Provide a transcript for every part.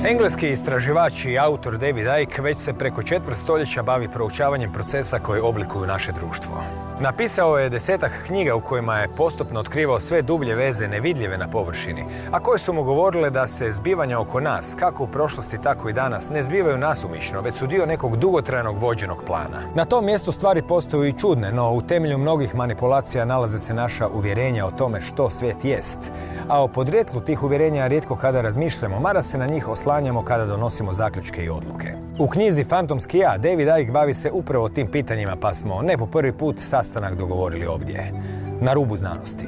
Engleski istraživač i autor David Icke već se preko četvrt stoljeća bavi proučavanjem procesa koji oblikuju naše društvo. Napisao je 10-ak knjiga u kojima je postupno otkrivao sve dublje veze nevidljive na površini, a koje su mu govorile da se zbivanja oko nas, kako u prošlosti tako i danas, ne zbivaju nasumično, već su dio nekog dugotrajnog vođenog plana. Na tom mjestu stvari postaju i čudne, no u temelju mnogih manipulacija nalaze se naša uvjerenja o tome što svijet jest. A o podrijetlu tih uvjerenja rijetko kada razmišljamo, mada se na njih oslanjamo kada donosimo zaključke i odluke. U knjizi Fantomski ja, David Icke bavi se upravo tim pitanjima, pa smo ne po prvi put sastanak dogovorili ovdje, na Rubu Znanosti.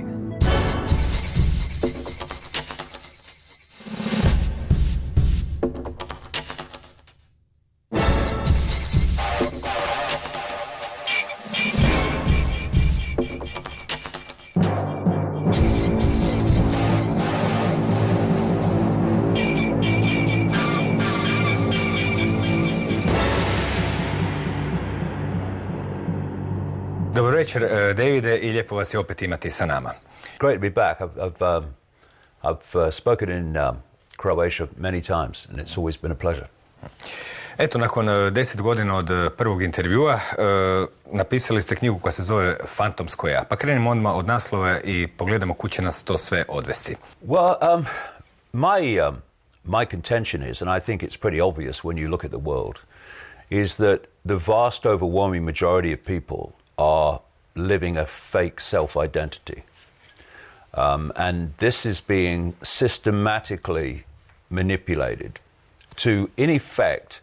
Dobar večer, Davide, i lijepo vas je opet imati sa nama. Great to be back. I've spoken in Croatia many times, and it's always been a pleasure. Eto, nakon 10 godina od prvog intervjua, napisali ste knjigu koja se zove Fantomsko ja. Pa krenimo odmah od naslova i pogledamo kuda će nas to sve odvesti. Well, my contention is, and I think it's pretty obvious when you look at the world, is that the vast overwhelming majority of people are living a fake self-identity. And this is being systematically manipulated to, in effect,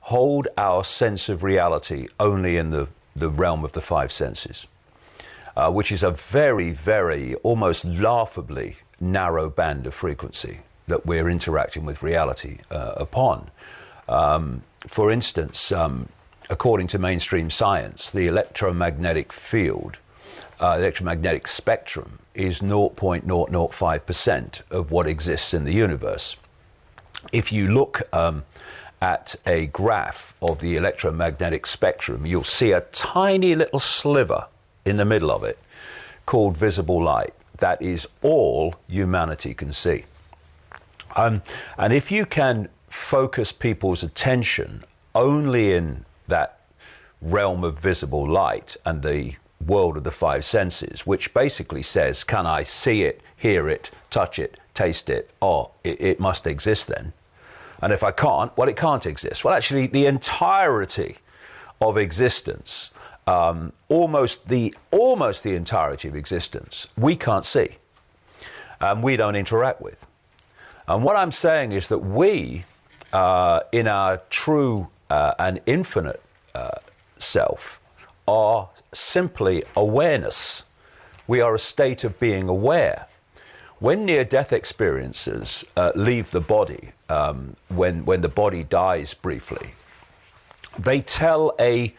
hold our sense of reality only in the realm of the five senses, which is a very, very, almost laughably narrow band of frequency that we're interacting with reality upon. For instance, according to mainstream science, the electromagnetic field, electromagnetic spectrum, is 0.005% of what exists in the universe. If you look at a graph of the electromagnetic spectrum, you'll see a tiny little sliver in the middle of it called visible light. That is all humanity can see. And if you can focus people's attention only in that realm of visible light and the world of the five senses, which basically says, can I see it, hear it, touch it, taste it? Oh, it must exist then. And if I can't, well, it can't exist. Well, actually, the entirety of existence, almost the entirety of existence, we can't see, and we don't interact with. And what I'm saying is that we, in our true and infinite self, are simply awareness. We are a state of being aware. When near-death experiences leave the body, when the body dies briefly, they tell a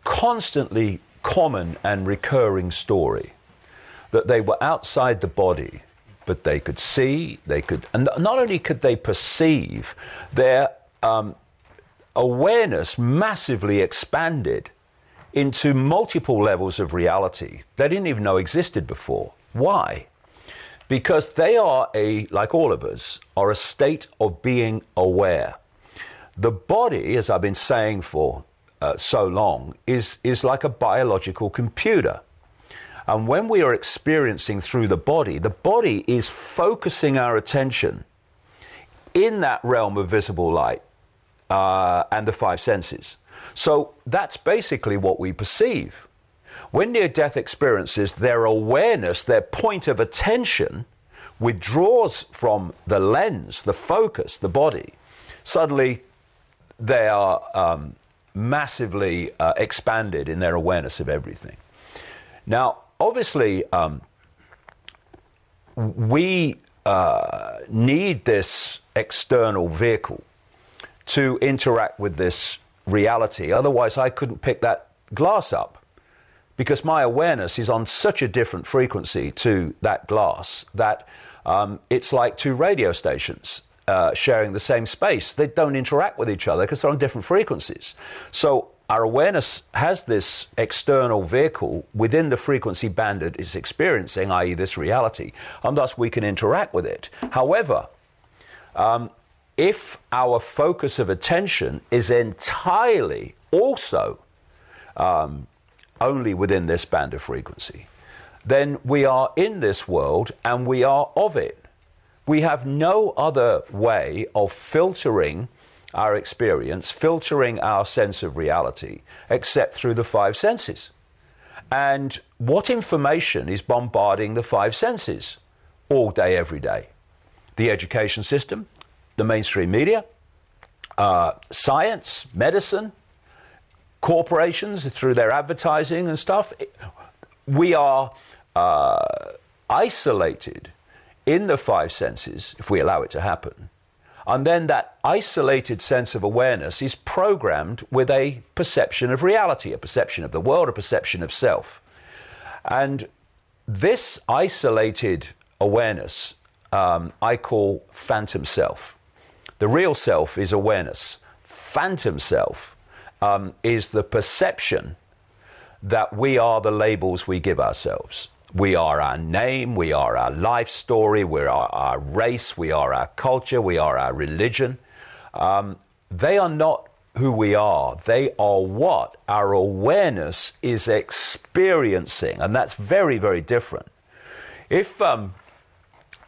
constantly common and recurring story that they were outside the body, but they could see, and not only could they perceive, their awareness massively expanded into multiple levels of reality they didn't even know existed before. Why? Because they are, like all of us, are a state of being aware. The body, as I've been saying for so long, is like a biological computer. And when we are experiencing through the body is focusing our attention in that realm of visible light and the five senses. So that's basically what we perceive. When near-death experiences, their awareness, their point of attention withdraws from the lens, the focus, the body. Suddenly they are massively expanded in their awareness of everything. Now, obviously, we need this external vehicle to interact with this reality. Otherwise, I couldn't pick that glass up, because my awareness is on such a different frequency to that glass that it's like two radio stations sharing the same space. They don't interact with each other because they're on different frequencies. So our awareness has this external vehicle within the frequency band it is experiencing, i.e. this reality, and thus we can interact with it. However, if our focus of attention is entirely also only within this band of frequency, then we are in this world and we are of it. We have no other way of filtering our experience, filtering our sense of reality, except through the five senses. And what information is bombarding the five senses all day, every day? The education system, the mainstream media, science, medicine, corporations through their advertising and stuff. We are isolated in the five senses, if we allow it to happen. And then that isolated sense of awareness is programmed with a perception of reality, a perception of the world, a perception of self. And this isolated awareness I call phantom self. The real self is awareness. Phantom self is the perception that we are the labels we give ourselves. We are our name, we are our life story, we are our race, we are our culture, we are our religion. They are not who we are. They are what our awareness is experiencing, and that's very, very different. If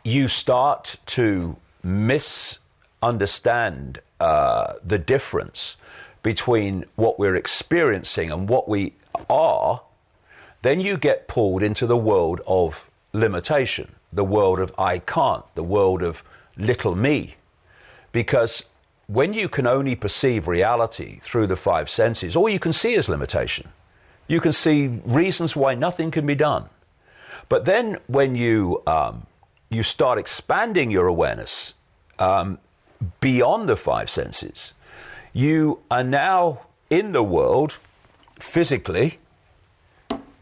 you start to misunderstand the difference between what we're experiencing and what we are, then you get pulled into the world of limitation, the world of I can't, the world of little me. Because when you can only perceive reality through the five senses, all you can see is limitation. You can see reasons why nothing can be done. But then when you start expanding your awareness beyond the five senses, you are now in the world physically,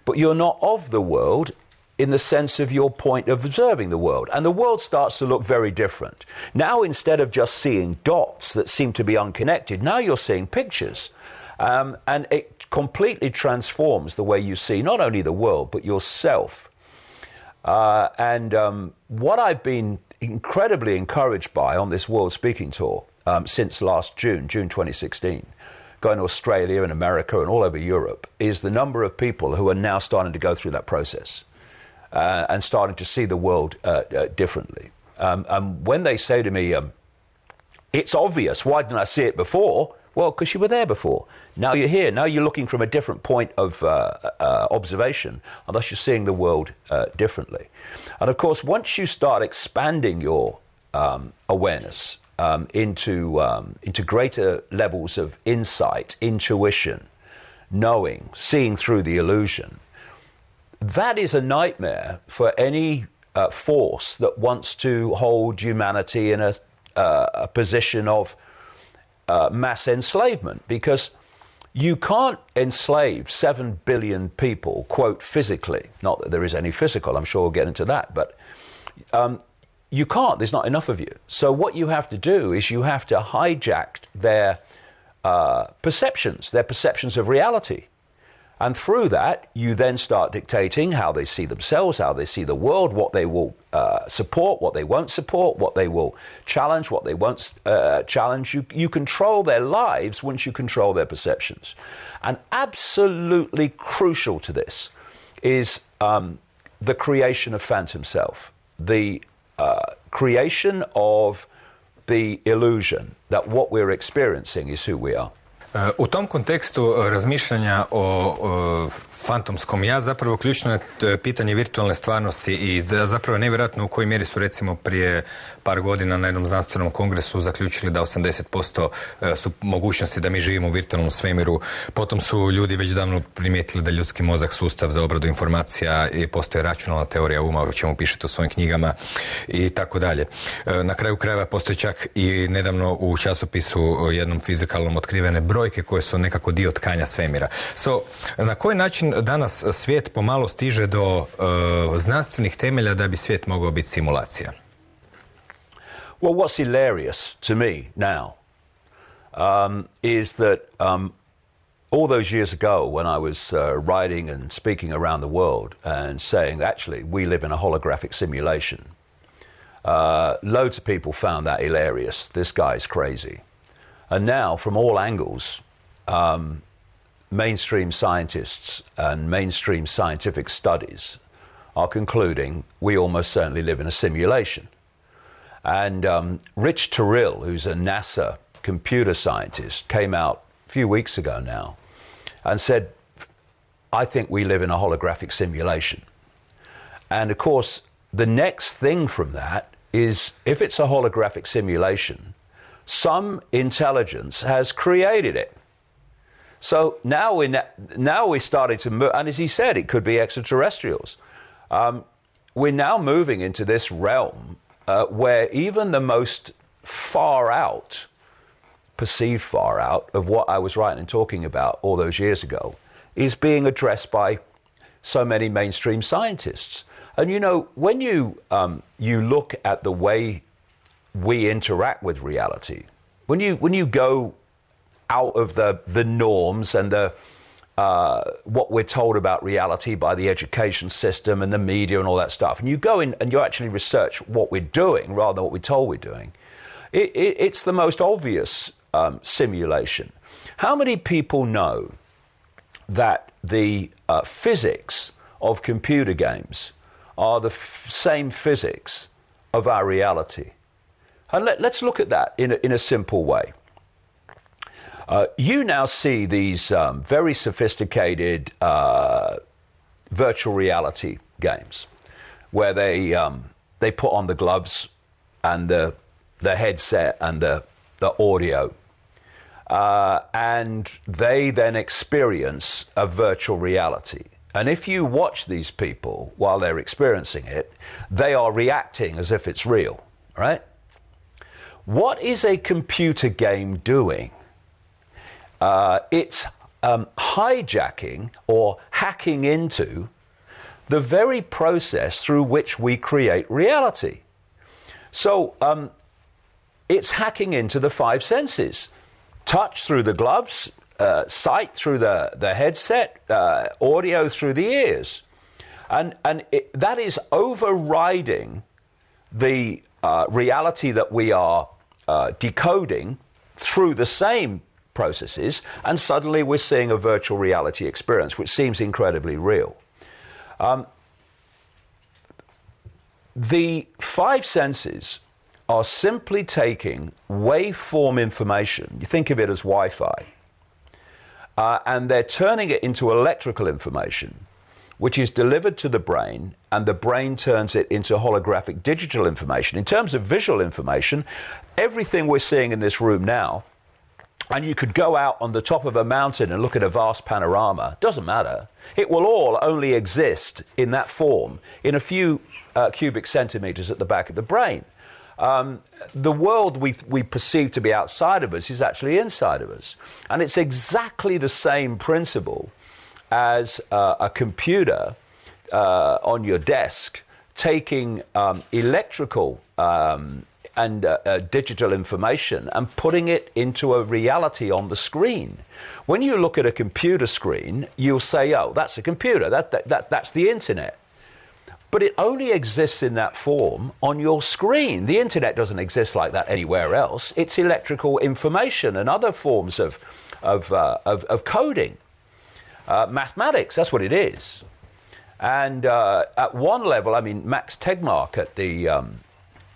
but you're not of the world in the sense of your point of observing the world. And the world starts to look very different. Now, instead of just seeing dots that seem to be unconnected, now you're seeing pictures. And it completely transforms the way you see not only the world, but yourself. And what I've been incredibly encouraged by on this World Speaking Tour since last June 2016, going to Australia and America and all over Europe, is the number of people who are now starting to go through that process and starting to see the world differently. And when they say to me, it's obvious, why didn't I see it before? Well, because you were there before. Now you're here. Now you're looking from a different point of observation, and thus you're seeing the world differently. And of course, once you start expanding your awareness into greater levels of insight, intuition, knowing, seeing through the illusion, that is a nightmare for any force that wants to hold humanity in a position of mass enslavement, because you can't enslave 7 billion people, quote, physically. Not that there is any physical, I'm sure we'll get into that, but you can't, there's not enough of you. So what you have to do is you have to hijack their perceptions of reality. And through that, you then start dictating how they see themselves, how they see the world, what they will support, what they won't support, what they will challenge, what they won't challenge. You control their lives once you control their perceptions. And absolutely crucial to this is the creation of phantom self, the creation of the illusion that what we're experiencing is who we are. U tom kontekstu razmišljanja o fantomskom ja, zapravo ključno je pitanje virtualne stvarnosti i zapravo nevjerojatno u kojoj mjeri su recimo prije par godina na jednom znanstvenom kongresu zaključili da 80% su mogućnosti da mi živimo u virtualnom svemiru. Potom su ljudi već davno primijetili da ljudski mozak sustav za obradu informacija i postoje računalna teorija uma, o čemu pišete u svojim knjigama i tako dalje. Na kraju krajeva postoji čak i nedavno u časopisu jednom fizikalnom otkrivene brojke koje su nekako dio tkanja svemira. Na koji način danas svijet pomalo stiže do znanstvenih temelja da bi svijet mogao biti simulacija? Well, what's hilarious to me now is that all those years ago when I was writing and speaking around the world and saying, actually, we live in a holographic simulation, Loads of people found that hilarious. This guy's crazy. And now, from all angles, mainstream scientists and mainstream scientific studies are concluding we almost certainly live in a simulation. And Rich Terrell, who's a NASA computer scientist, came out a few weeks ago now and said, I think we live in a holographic simulation. And of course, the next thing from that is, if it's a holographic simulation, some intelligence has created it. So now we're starting to move, and as he said, it could be extraterrestrials. We're now moving into this realm where even the most far out, perceived far out, of what I was writing and talking about all those years ago is being addressed by so many mainstream scientists. And you know, when you look at the way we interact with reality, when you go out of the norms and the what we're told about reality by the education system and the media and all that stuff, and you go in and you actually research what we're doing rather than what we're told we're doing, it's the most obvious simulation. How many people know that the physics of computer games are the same physics of our reality? And let's look at that in a simple way. You now see these very sophisticated virtual reality games where they put on the gloves and the headset and the audio, and they then experience a virtual reality. And if you watch these people while they're experiencing it, they are reacting as if it's real, right? What is a computer game doing? It's hijacking or hacking into the very process through which we create reality. So it's hacking into the five senses: touch through the gloves, sight through the headset, audio through the ears. And that is overriding the reality that we are decoding through the same processes, and suddenly we're seeing a virtual reality experience, which seems incredibly real. The five senses are simply taking waveform information, you think of it as Wi-Fi, and they're turning it into electrical information, which is delivered to the brain, and the brain turns it into holographic digital information. In terms of visual information, everything we're seeing in this room now, and you could go out on the top of a mountain and look at a vast panorama, doesn't matter. It will all only exist in that form in a few cubic centimeters at the back of the brain. The world we perceive to be outside of us is actually inside of us. And it's exactly the same principle as a computer on your desk taking electrical and digital information and putting it into a reality on the screen. When you look at a computer screen, you'll say, oh, that's a computer, that's the internet. But it only exists in that form on your screen. The internet doesn't exist like that anywhere else. It's electrical information and other forms of coding. Mathematics, that's what it is. And at one level, I mean, Max Tegmark at the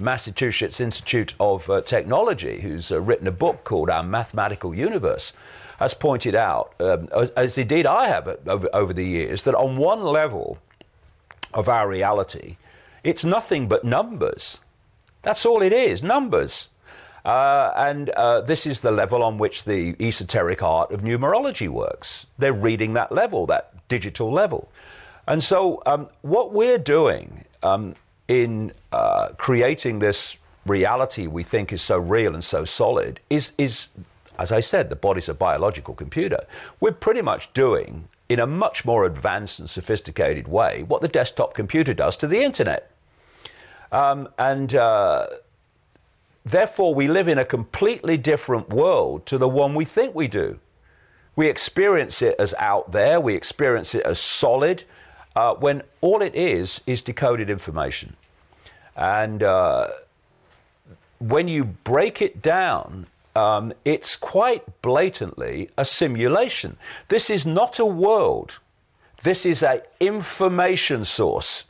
Massachusetts Institute of Technology, who's written a book called Our Mathematical Universe, has pointed out, as indeed I have over the years, that on one level of our reality, it's nothing but numbers. That's all it is, numbers. And this is the level on which the esoteric art of numerology works. They're reading that level, that digital level. And so what we're doing in creating this reality we think is so real and so solid is, as I said, the body's a biological computer. We're pretty much doing, in a much more advanced and sophisticated way, what the desktop computer does to the internet. Therefore, we live in a completely different world to the one we think we do. We experience it as out there, we experience it as solid, when all it is decoded information. And when you break it down, it's quite blatantly a simulation. This is not a world. This is an information source.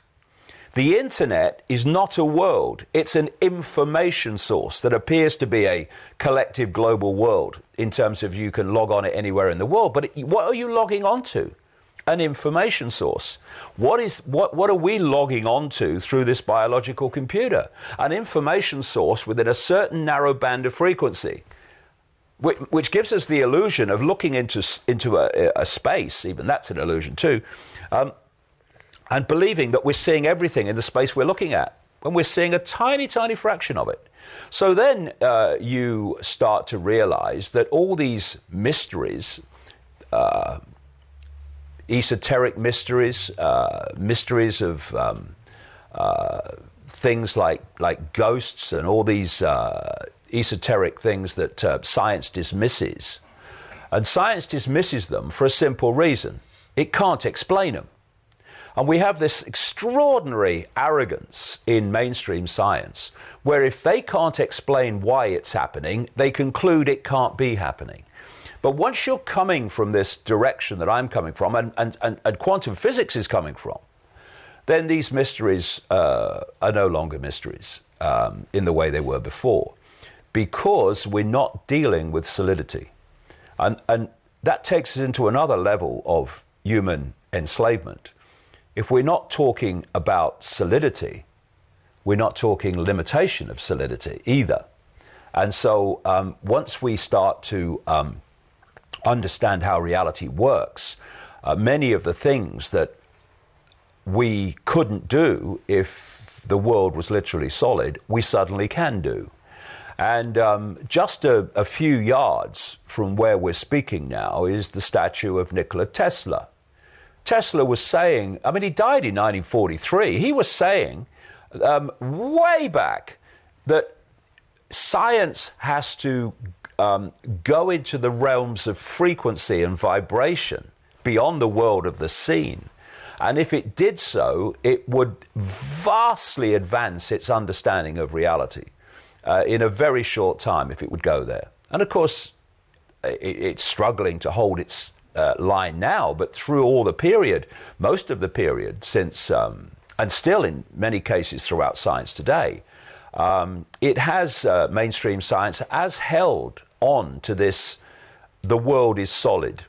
The internet is not a world. It's an information source that appears to be a collective global world in terms of you can log on it anywhere in the world. But what are you logging onto? An information source. What are we logging onto through this biological computer? An information source within a certain narrow band of frequency, which gives us the illusion of looking into a space, even that's an illusion too, and believing that we're seeing everything in the space we're looking at, when we're seeing a tiny, tiny fraction of it. So then you start to realize that all these mysteries, esoteric mysteries, mysteries of things like ghosts and all these esoteric things that science dismisses. And science dismisses them for a simple reason. It can't explain them. And we have this extraordinary arrogance in mainstream science, where if they can't explain why it's happening, they conclude it can't be happening. But once you're coming from this direction that I'm coming from, and quantum physics is coming from, then these mysteries are no longer mysteries in the way they were before, because we're not dealing with solidity. And that takes us into another level of human enslavement. If we're not talking about solidity, we're not talking limitation of solidity either. And so once we start to understand how reality works, many of the things that we couldn't do if the world was literally solid, we suddenly can do. And just a few yards from where we're speaking now is the statue of Nikola Tesla. Tesla was saying, I mean, he died in 1943. He was saying way back that science has to go into the realms of frequency and vibration beyond the world of the seen. And if it did so, it would vastly advance its understanding of reality in a very short time if it would go there. And of course, it's struggling to hold its line now, but through all the period, most of the period since, and still in many cases throughout science today, it has, mainstream science has held on to this, the world is solid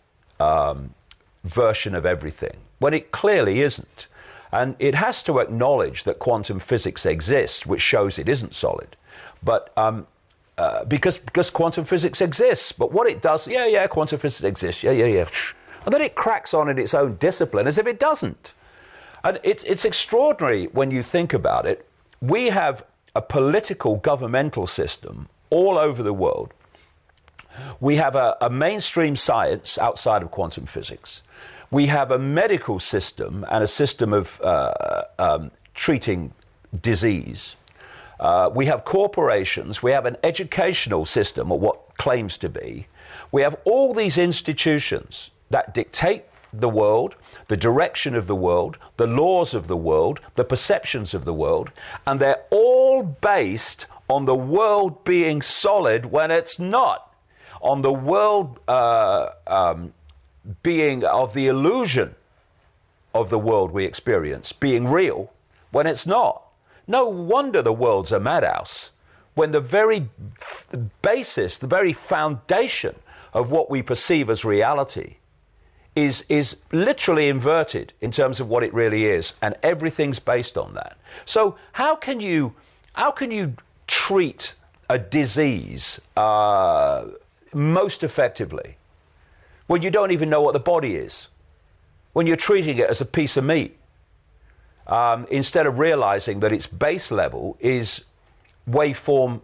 version of everything, when it clearly isn't. And it has to acknowledge that quantum physics exists, which shows it isn't solid. But because quantum physics exists, but what it does, quantum physics exists, and then it cracks on in its own discipline as if it doesn't. And it's extraordinary when you think about it. We have a political governmental system all over the world. We have a mainstream science outside of quantum physics. We have a medical system and a system of treating disease. We have corporations. We have an educational system, or what claims to be. We have all these institutions that dictate the world, the direction of the world, the laws of the world, the perceptions of the world, and they're all based on the world being solid when it's not, on the world being of the illusion of the world we experience being real when it's not. No wonder the world's a madhouse, when the very basis, the very foundation of what we perceive as reality is literally inverted in terms of what it really is, and everything's based on that. So how can you treat a disease most effectively when you don't even know what the body is, when you're treating it as a piece of meat, instead of realizing that its base level is waveform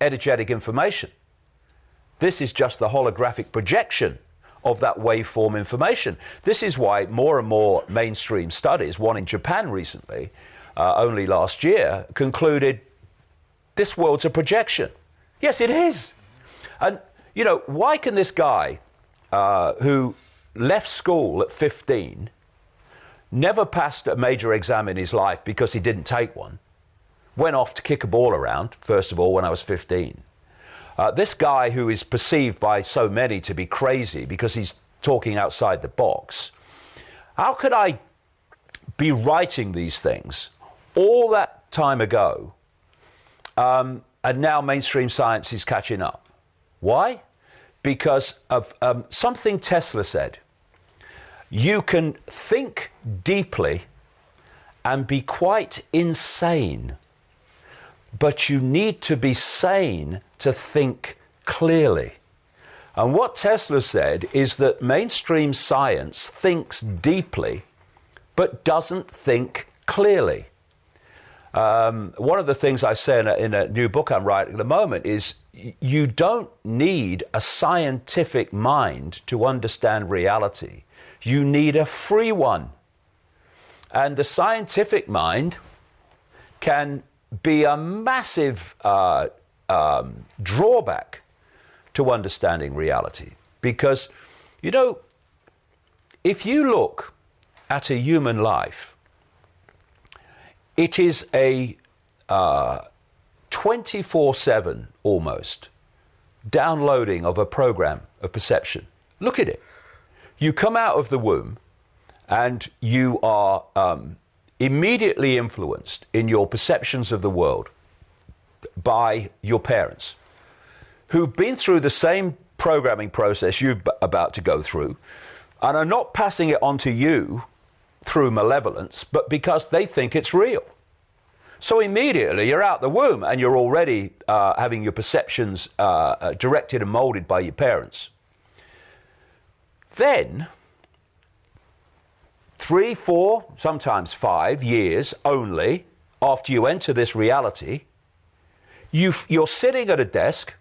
energetic information? This is just the holographic projection of that waveform information. This is why more and more mainstream studies, one in Japan recently, only last year, concluded this world's a projection. Yes, it is. And, you know, why can this guy who left school at 15, never passed a major exam in his life because he didn't take one, went off to kick a ball around, first of all, when I was 15. This guy who is perceived by so many to be crazy because he's talking outside the box, how could I be writing these things all that time ago, and now mainstream science is catching up? Why? Because of something Tesla said. You can think deeply and be quite insane, but you need to be sane to think clearly. And what Tesla said is that mainstream science thinks deeply, but doesn't think clearly. One of the things I say in a new book I'm writing at the moment is you don't need a scientific mind to understand reality. You need a free one. And the scientific mind can be a massive drawback to understanding reality. Because, you know, if you look at a human life, it is a 24/7 almost downloading of a program of perception. Look at it. You come out of the womb and you are immediately influenced in your perceptions of the world by your parents, who've been through the same programming process you're about to go through and are not passing it on to you through malevolence, but because they think it's real. So immediately you're out the womb and you're already having your perceptions directed and molded by your parents. Then 3, 4, sometimes 5 years only after you enter this reality, you're sitting at a desk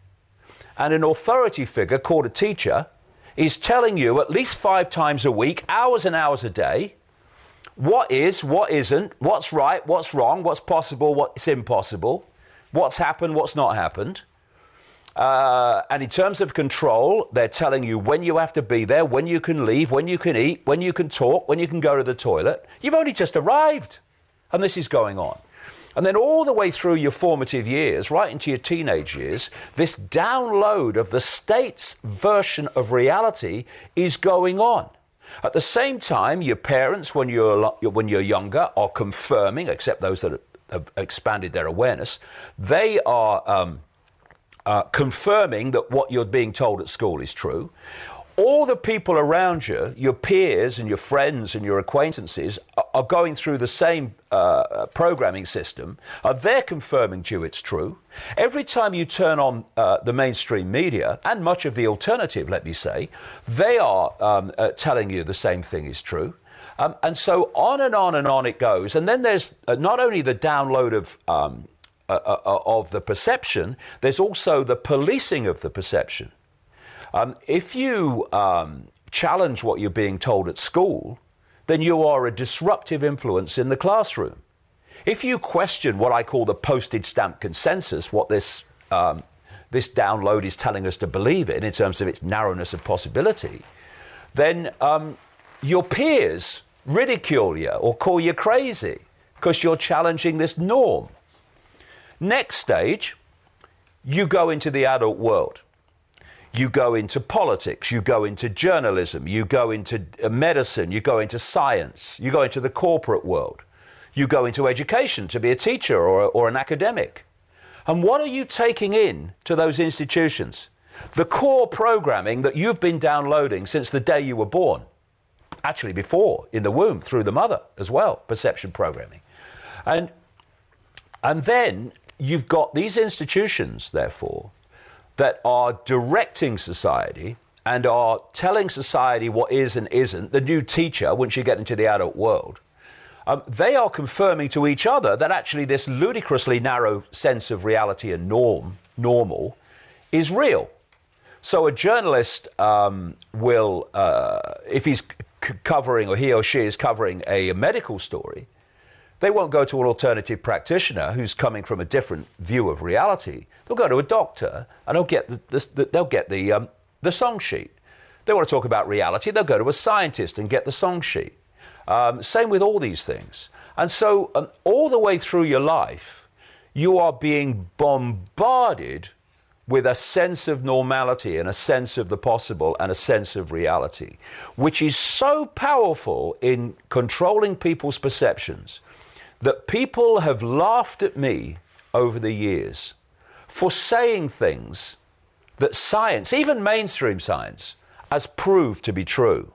and an authority figure called a teacher is telling you at least 5 times a week, hours and hours a day, what is, what isn't, what's right, what's wrong, what's possible, what's impossible, what's happened, what's not happened. And in terms of control, they're telling you when you have to be there, when you can leave, when you can eat, when you can talk, when you can go to the toilet. You've only just arrived, and this is going on. And then all the way through your formative years, right into your teenage years, this download of the state's version of reality is going on. At the same time, your parents, when you're younger, are confirming, except those that have expanded their awareness, they are confirming that what you're being told at school is true. All the people around you, your peers and your friends and your acquaintances, are going through the same programming system. They're confirming to you it's true. Every time you turn on the mainstream media, and much of the alternative, let me say, they are telling you the same thing is true. And so on and on and on it goes. And then there's not only the download of the perception, there's also the policing of the perception. If you challenge what you're being told at school, then you are a disruptive influence in the classroom. If you question what I call the postage stamp consensus, what this download is telling us to believe in terms of its narrowness of possibility, then your peers ridicule you or call you crazy because you're challenging this norm. Next stage, you go into the adult world. You go into politics, you go into journalism, you go into medicine, you go into science, you go into the corporate world, you go into education to be a teacher or an academic. And what are you taking in to those institutions? The core programming that you've been downloading since the day you were born. Actually before, in the womb, through the mother as well, perception programming. And then you've got these institutions, therefore, that are directing society and are telling society what is and isn't. The new teacher, once you get into the adult world, they are confirming to each other that actually this ludicrously narrow sense of reality and normal, is real. So a journalist will, if he's covering, or he or she is covering a medical story, they won't go to an alternative practitioner who's coming from a different view of reality. They'll go to a doctor and they'll get the song sheet. They want to talk about reality, they'll go to a scientist and get the song sheet. Same with all these things. And so all the way through your life, you are being bombarded with a sense of normality and a sense of the possible and a sense of reality, which is so powerful in controlling people's perceptions that people have laughed at me over the years for saying things that science, even mainstream science, has proved to be true.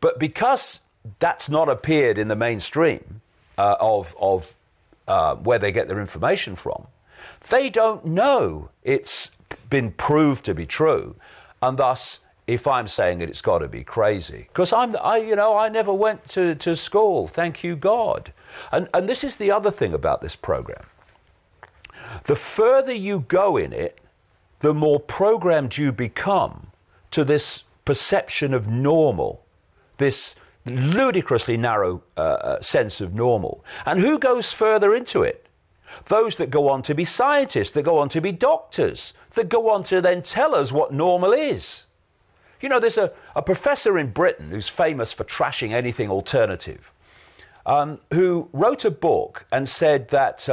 But because that's not appeared in the mainstream of where they get their information from, they don't know it's been proved to be true, and thus, if I'm saying it, it's got to be crazy. Because I never went to school, thank you God. And this is the other thing about this program. The further you go in it, the more programmed you become to this perception of normal, this ludicrously narrow sense of normal. And who goes further into it? Those that go on to be scientists, that go on to be doctors, that go on to then tell us what normal is. You know, there's a professor in Britain who's famous for trashing anything alternative, who wrote a book and said that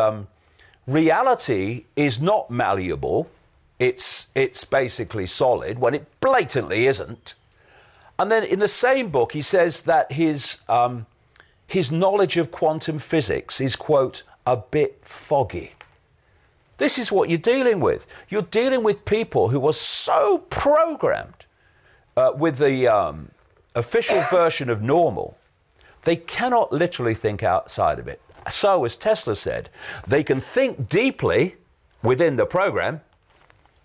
reality is not malleable, it's basically solid, when it blatantly isn't. And then in the same book he says that his knowledge of quantum physics is, quote, a bit foggy. This is what you're dealing with. You're dealing with people who are so programmed with the official version of normal, they cannot literally think outside of it. So, as Tesla said, they can think deeply within the program,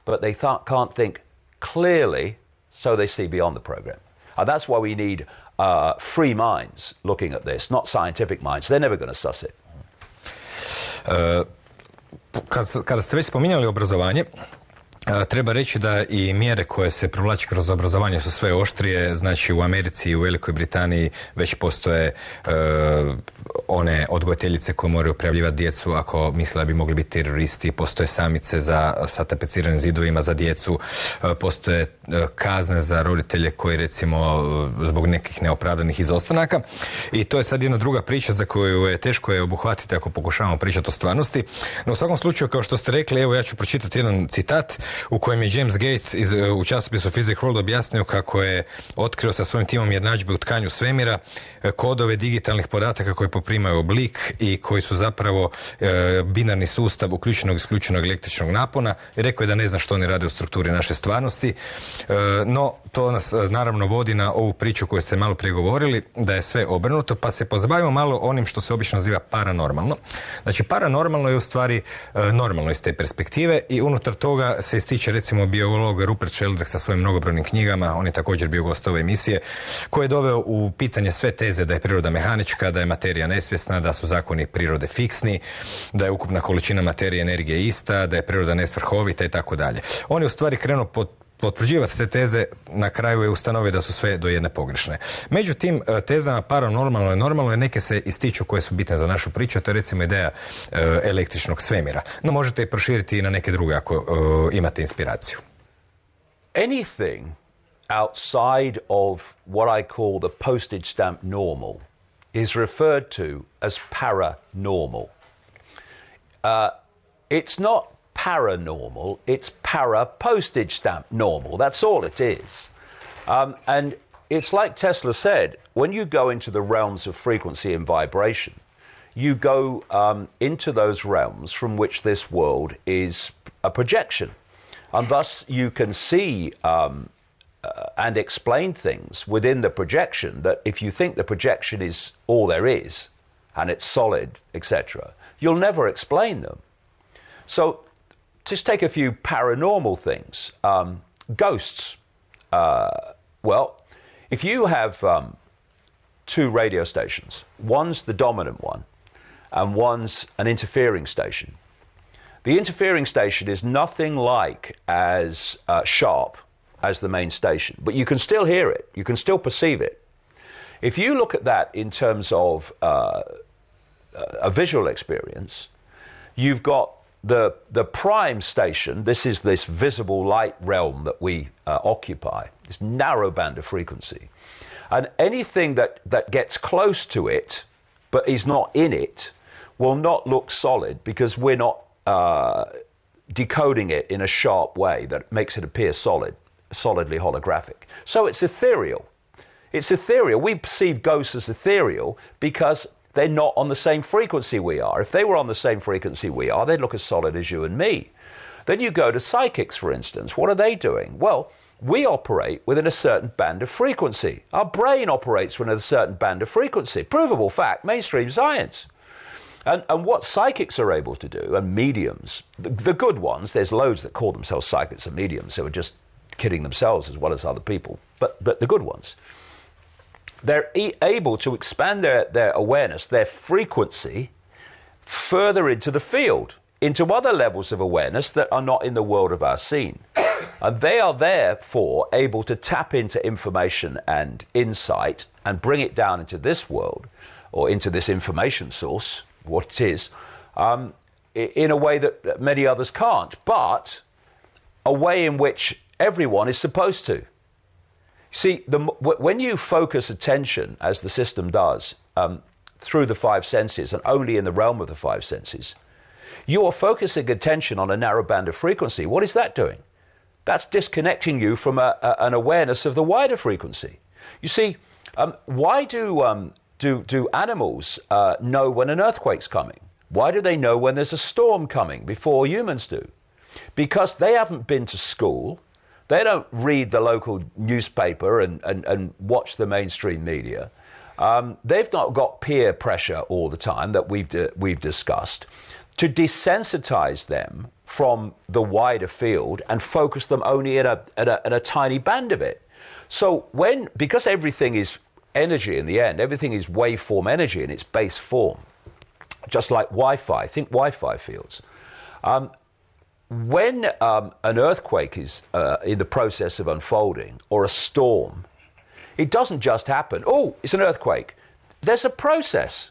but they can't think clearly, so they see beyond the program. And that's why we need free minds looking at this, not scientific minds. They're never going to suss it. Kada ste već spominjali obrazovanje, treba reći da i mjere koje se provlače kroz obrazovanje su sve oštrije. Znači u Americi i u Velikoj Britaniji već postoje one odgojiteljice koje moraju prijavljivati djecu ako misle da bi mogli biti teroristi, postoje samice sa tapeciranim zidovima za djecu, postoje kazne za roditelje koji recimo zbog nekih neopravdanih izostanaka, i to je sad jedna druga priča za koju je teško je obuhvatiti ako pokušavamo pričati o stvarnosti. No u svakom slučaju, kao što ste rekli, evo ja ću pročitati jedan citat u kojem je James Gates u časopisu Physics World objasnio kako je otkrio sa svojim timom jednadžbe u tkanju svemira kodove digitalnih podataka koji poprimaju oblik i koji su zapravo binarni sustav uključenog i isključenog električnog napona, i rekao je da ne zna što oni rade u strukturi naše stvarnosti. No, to nas naravno vodi na ovu priču koju ste malo prije govorili, da je sve obrnuto, pa se pozabavimo malo onim što se obično naziva paranormalno. Znači, paranormalno je u stvari normalno iz te perspektive, i unutar toga se ističe recimo biolog Rupert Sheldrake sa svojim mnogobrojnim knjigama, on je također bio gost ove emisije, koji je doveo u pitanje sve teze da je priroda mehanička, da je materija nesvjesna, da su zakoni prirode fiksni, da je ukupna količina materije energije ista, da je priroda nesvrhovita i tako dalje. On je u stvari krenuo potvrđivati te teze, na kraju je ustanovio da su sve do jedne pogrešne. Među tim tezama paranormalno i normalno je, neke se ističu koje su bitne za našu priču, to je recimo ideja električnog svemira. No možete je proširiti i na neke druge ako imate inspiraciju. Anything outside of what I call the postage stamp normal is referred to as paranormal. It's not paranormal, it's para-postage stamp normal. That's all it is. And it's like Tesla said, when you go into the realms of frequency and vibration, you go into those realms from which this world is a projection. And thus you can see and explain things within the projection that if you think the projection is all there is, and it's solid, etc., you'll never explain them. So, just take a few paranormal things. Ghosts. Well, if you have two radio stations, one's the dominant one and one's an interfering station. The interfering station is nothing like as sharp as the main station, but you can still hear it, you can still perceive it. If you look at that in terms of a visual experience, you've got the prime station. This is this visible light realm that we occupy, this narrow band of frequency. And anything that gets close to it, but is not in it, will not look solid because we're not decoding it in a sharp way that makes it appear solidly holographic. So it's ethereal. It's ethereal. We perceive ghosts as ethereal because they're not on the same frequency we are. If they were on the same frequency we are, they'd look as solid as you and me. Then you go to psychics, for instance. What are they doing? Well, we operate within a certain band of frequency. Our brain operates within a certain band of frequency. Provable fact, mainstream science. And what psychics are able to do, and mediums, the good ones, there's loads that call themselves psychics and mediums who are just kidding themselves as well as other people, but the good ones, they're able to expand their awareness, their frequency, further into the field, into other levels of awareness that are not in the world of our scene. And they are therefore able to tap into information and insight and bring it down into this world, or into this information source, what it is, in a way that many others can't, but a way in which everyone is supposed to. See, when you focus attention, as the system does, through the five senses and only in the realm of the five senses, you are focusing attention on a narrow band of frequency. What is that doing? That's disconnecting you from an awareness of the wider frequency. You see, why do animals know when an earthquake's coming? Why do they know when there's a storm coming before humans do? Because they haven't been to school. They don't read the local newspaper and watch the mainstream media. They've not got peer pressure all the time that we've discussed to desensitize them from the wider field and focus them only at a tiny band of it. So because everything is energy in the end, everything is waveform energy in its base form, just like Wi-Fi. Think Wi-Fi fields. When an earthquake is in the process of unfolding, or a storm, it doesn't just happen. Oh, it's an earthquake. There's a process.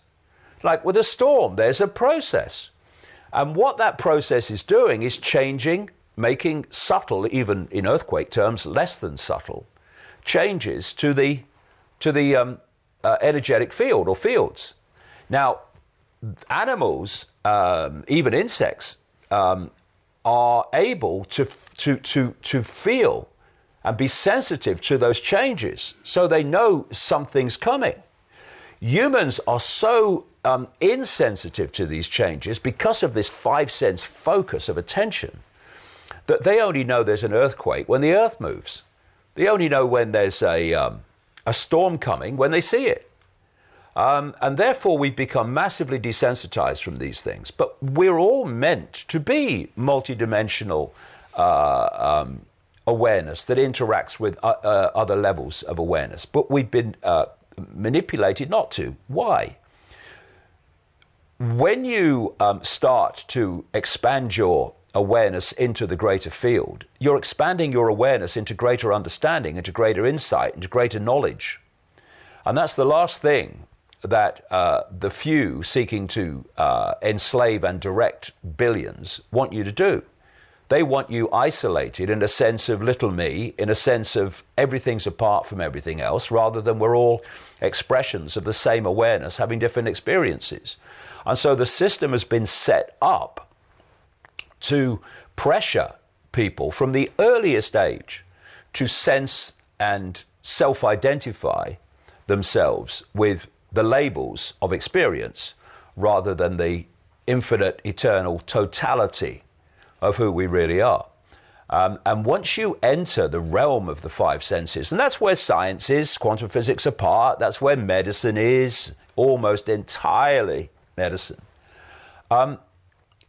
Like with a storm, there's a process. And what that process is doing is changing, making subtle, even in earthquake terms, less than subtle, changes to the energetic field or fields. Now, animals, even insects, are able to feel and be sensitive to those changes, so they know something's coming. Humans are so insensitive to these changes because of this five-sense focus of attention that they only know there's an earthquake when the earth moves. They only know when there's a storm coming when they see it. And therefore we've become massively desensitized from these things. But we're all meant to be multidimensional awareness that interacts with other levels of awareness. But we've been manipulated not to. Why? When you start to expand your awareness into the greater field, you're expanding your awareness into greater understanding, into greater insight, into greater knowledge. And that's the last thing that the few seeking to enslave and direct billions want you to do. They want you isolated in a sense of little me, in a sense of everything's apart from everything else, rather than we're all expressions of the same awareness having different experiences. And so the system has been set up to pressure people from the earliest age to sense and self-identify themselves with the labels of experience rather than the infinite, eternal totality of who we really are. And once you enter the realm of the five senses, and that's where science is, quantum physics apart, that's where medicine is, almost entirely medicine,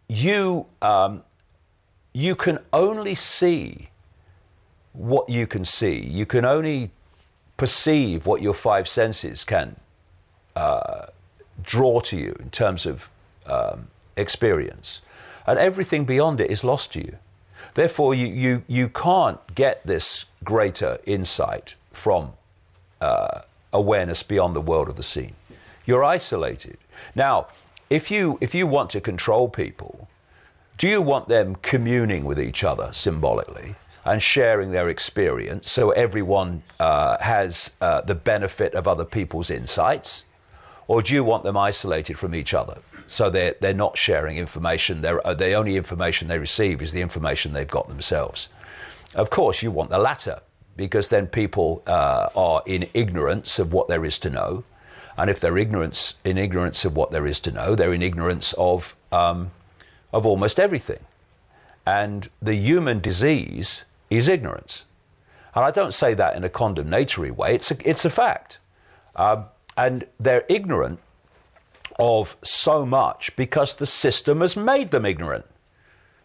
you can only see what you can see. You can only perceive what your five senses can draw to you in terms of experience. And everything beyond it is lost to you. Therefore, you can't get this greater insight from awareness beyond the world of the seen. You're isolated. Now, if you want to control people, do you want them communing with each other symbolically? and sharing their experience so everyone has the benefit of other people's insights? Or do you want them isolated from each other so they're not sharing information? The only information they receive is the information they've got themselves. Of course, you want the latter, because then people are in ignorance of what there is to know. And if they're in ignorance of what there is to know, they're in ignorance of almost everything. And the human disease is ignorance. And I don't say that in a condemnatory way. It's a fact. And they're ignorant of so much because the system has made them ignorant.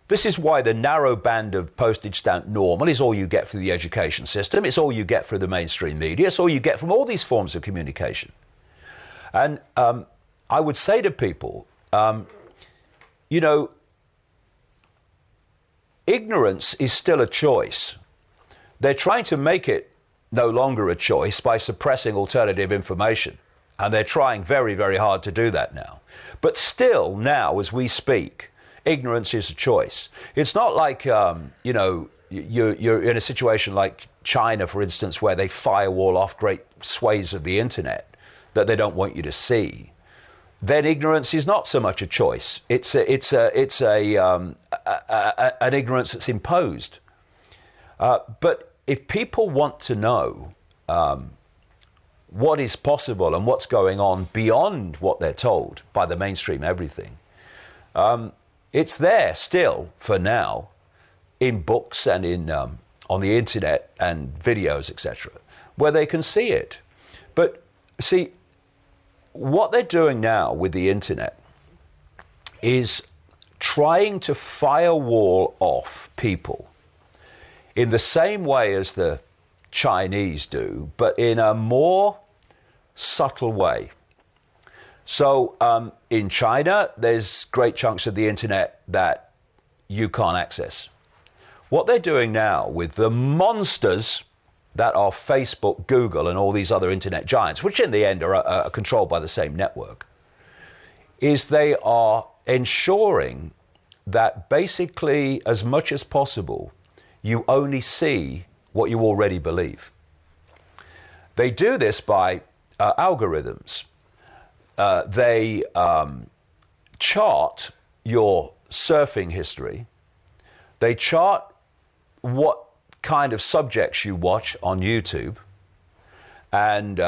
This is why the narrow band of postage stamp normal is all you get through the education system. It's all you get through the mainstream media. It's all you get from all these forms of communication. And I would say to people, ignorance is still a choice. They're trying to make it no longer a choice by suppressing alternative information. And they're trying very, very hard to do that now. But still, now, as we speak, ignorance is a choice. It's not like, you're in a situation like China, for instance, where they firewall off great swathes of the internet that they don't want you to see. Then ignorance is not so much a choice. It's an ignorance that's imposed. But if people want to know what is possible and what's going on beyond what they're told by the mainstream everything, it's there still for now in books and in on the internet and videos, etc., where they can see it. But see, what they're doing now with the internet is trying to firewall off people in the same way as the Chinese do, but in a more subtle way. So in China, there's great chunks of the internet that you can't access. What they're doing now with the monsters that are Facebook, Google, and all these other internet giants, which in the end are controlled by the same network, is they are ensuring that basically, as much as possible, you only see what you already believe. They do this by algorithms. They chart your surfing history. They chart what kind of subjects you watch on YouTube and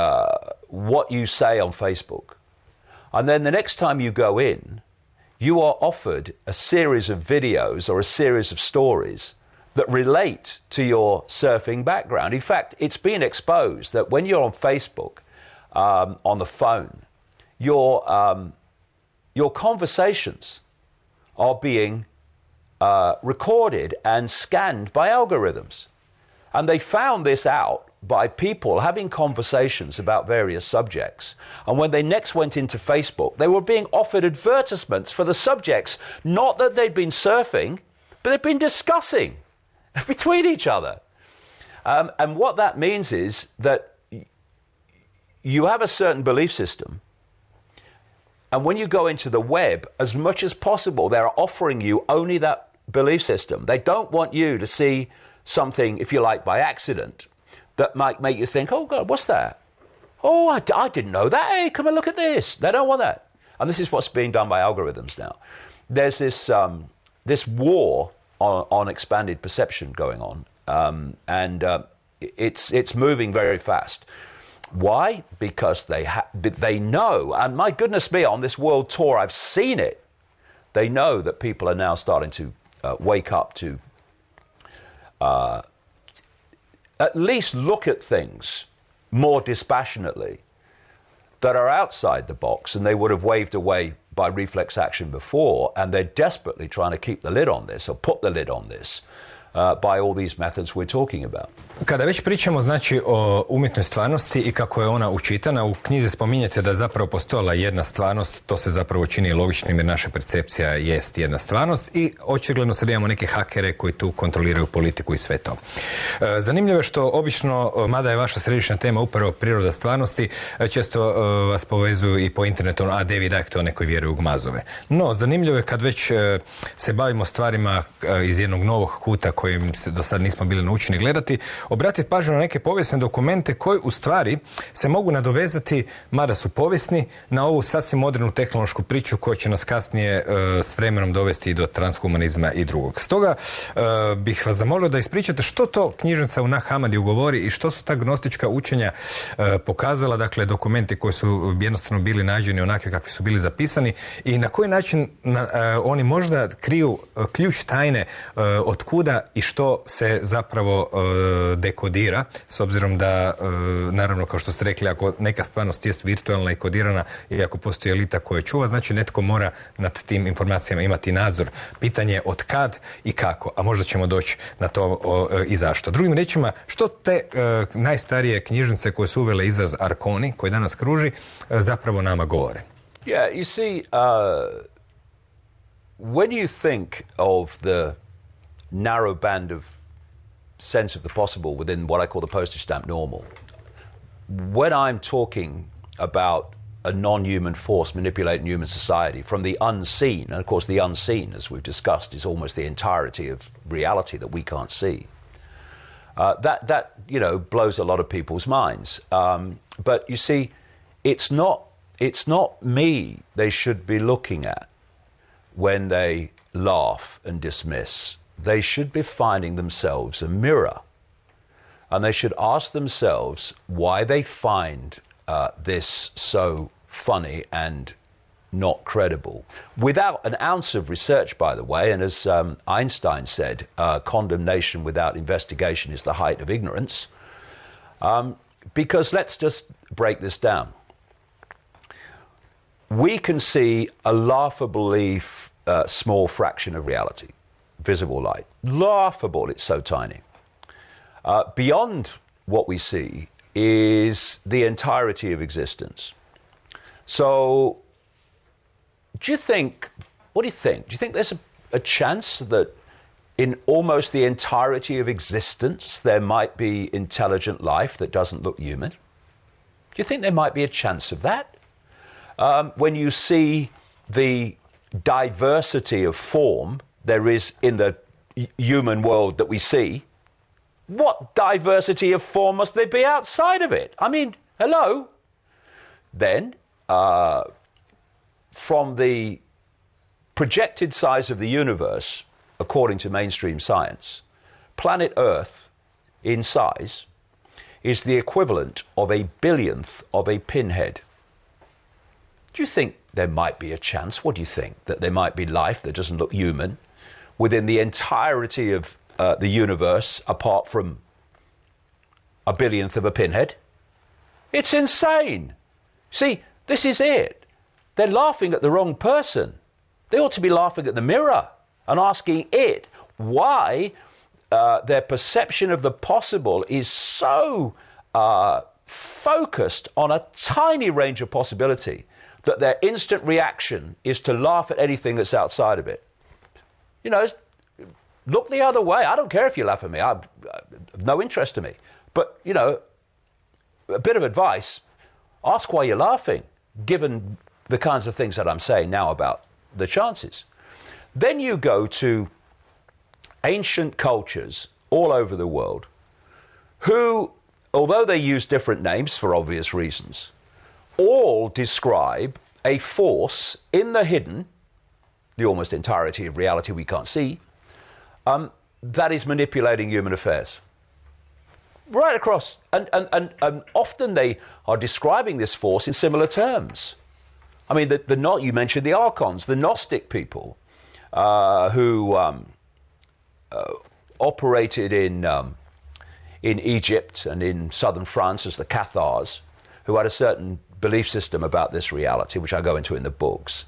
what you say on Facebook. And then the next time you go in, you are offered a series of videos or a series of stories that relate to your surfing background. In fact, it's been exposed that when you're on Facebook, on the phone, your conversations are being recorded and scanned by algorithms. And they found this out by people having conversations about various subjects. And when they next went into Facebook, they were being offered advertisements for the subjects, not that they'd been surfing, but they'd been discussing between each other. And what that means is that you have a certain belief system, and when you go into the web, as much as possible, they're offering you only that belief system. They don't want you to see something, if you like, by accident, that might make you think, oh, God, what's that? Oh, I didn't know that. Hey, come and look at this. They don't want that. And this is what's being done by algorithms now. There's this this war on expanded perception going on, and it's moving very fast. Why? Because they know, and my goodness me, on this world tour, I've seen it. They know that people are now starting to wake up to at least look at things more dispassionately that are outside the box, and they would have waved away by reflex action before, and they're desperately trying to keep the lid on this, or put the lid on this, by all these methods we're talking about. Kada već pričamo znači o umjetnoj stvarnosti i kako je ona učitana, u knjizi spominjete da je zapravo postojala jedna stvarnost, to se zapravo čini logičnim jer naša percepcija jest jedna stvarnost i očigledno sad imamo neke hakere koji tu kontroliraju politiku i sve to. Zanimljivo je što obično, mada je vaša središnja tema upravo priroda stvarnosti, često vas povezuju i po internetu, a David Icke, to neko vjeruje u gmazove. No, zanimljivo je kad već se bavimo stvarima iz jednog novog kuta kojim se do sad nismo bili naučeni gledati, obratiti pažnju na neke povijesne dokumente koji u stvari se mogu nadovezati, mada su povijesni, na ovu sasvim modernu tehnološku priču koja će nas kasnije s vremenom dovesti i do transhumanizma i drugog. Stoga bih vas zamolio da ispričate što to knjižnica u Nag Hammadiju govori i što su ta gnostička učenja pokazala, dakle dokumenti koji su jednostavno bili nađeni onakvi kakvi su bili zapisani i na koji način oni možda kriju ključ tajne od kuda i što se zapravo dekodira, s obzirom da, naravno, kao što ste rekli, ako neka stvarnost jest virtualna i kodirana i ako postoji elita koja čuva, znači netko mora nad tim informacijama imati nadzor. Pitanje od kad i kako, a možda ćemo doći na to i zašto. Drugim riječima, što te najstarije knjižnice koje su uvele izraz Arkoni, koji danas kruži, zapravo nama govore? Yeah, you see, when you think of the narrow band of sense of the possible within what I call the postage stamp normal, when I'm talking about a non-human force manipulating human society from the unseen, and of course the unseen, as we've discussed, is almost the entirety of reality that we can't see, that blows a lot of people's minds. But you see, it's not me they should be looking at when they laugh and dismiss. They should be finding themselves a mirror. And they should ask themselves why they find this so funny and not credible. Without an ounce of research, by the way, and as Einstein said, condemnation without investigation is the height of ignorance. Because let's just break this down. We can see a laughably small fraction of reality, visible light. Laughable, it's so tiny. Beyond what we see is the entirety of existence. So, what do you think? Do you think there's a chance that in almost the entirety of existence there might be intelligent life that doesn't look human? Do you think there might be a chance of that? When you see the diversity of form there is in the human world that we see, what diversity of form must there be outside of it? I mean, hello? Then, from the projected size of the universe, according to mainstream science, planet Earth in size is the equivalent of a billionth of a pinhead. Do you think there might be a chance, what do you think, that there might be life that doesn't look human within the entirety of the universe apart from a billionth of a pinhead? It's insane. See, this is it. They're laughing at the wrong person. They ought to be laughing at the mirror and asking it why their perception of the possible is so focused on a tiny range of possibility that their instant reaction is to laugh at anything that's outside of it. You know, look the other way. I don't care if you laugh at me. I've no interest to me. But, you know, a bit of advice, ask why you're laughing, given the kinds of things that I'm saying now about the chances. Then you go to ancient cultures all over the world who, although they use different names for obvious reasons, all describe a force in the hidden, the almost entirety of reality we can't see, that is manipulating human affairs. Right across. And often they are describing this force in similar terms. I mean, you mentioned the Archons, the Gnostic people who operated in Egypt and in southern France as the Cathars, who had a certain belief system about this reality, which I go into in the books.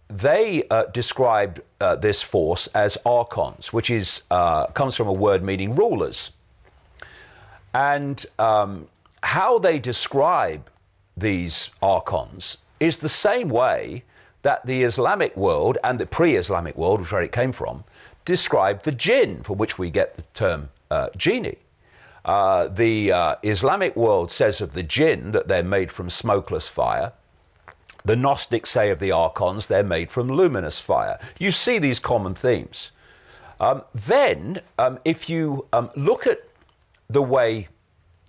They described this force as archons, which is comes from a word meaning rulers. And how they describe these archons is the same way that the Islamic world and the pre-Islamic world, which is where it came from, described the jinn, from which we get the term genie. The Islamic world says of the jinn that they're made from smokeless fire. The Gnostics say of the archons they're made from luminous fire. You see these common themes. Then, if you look at the way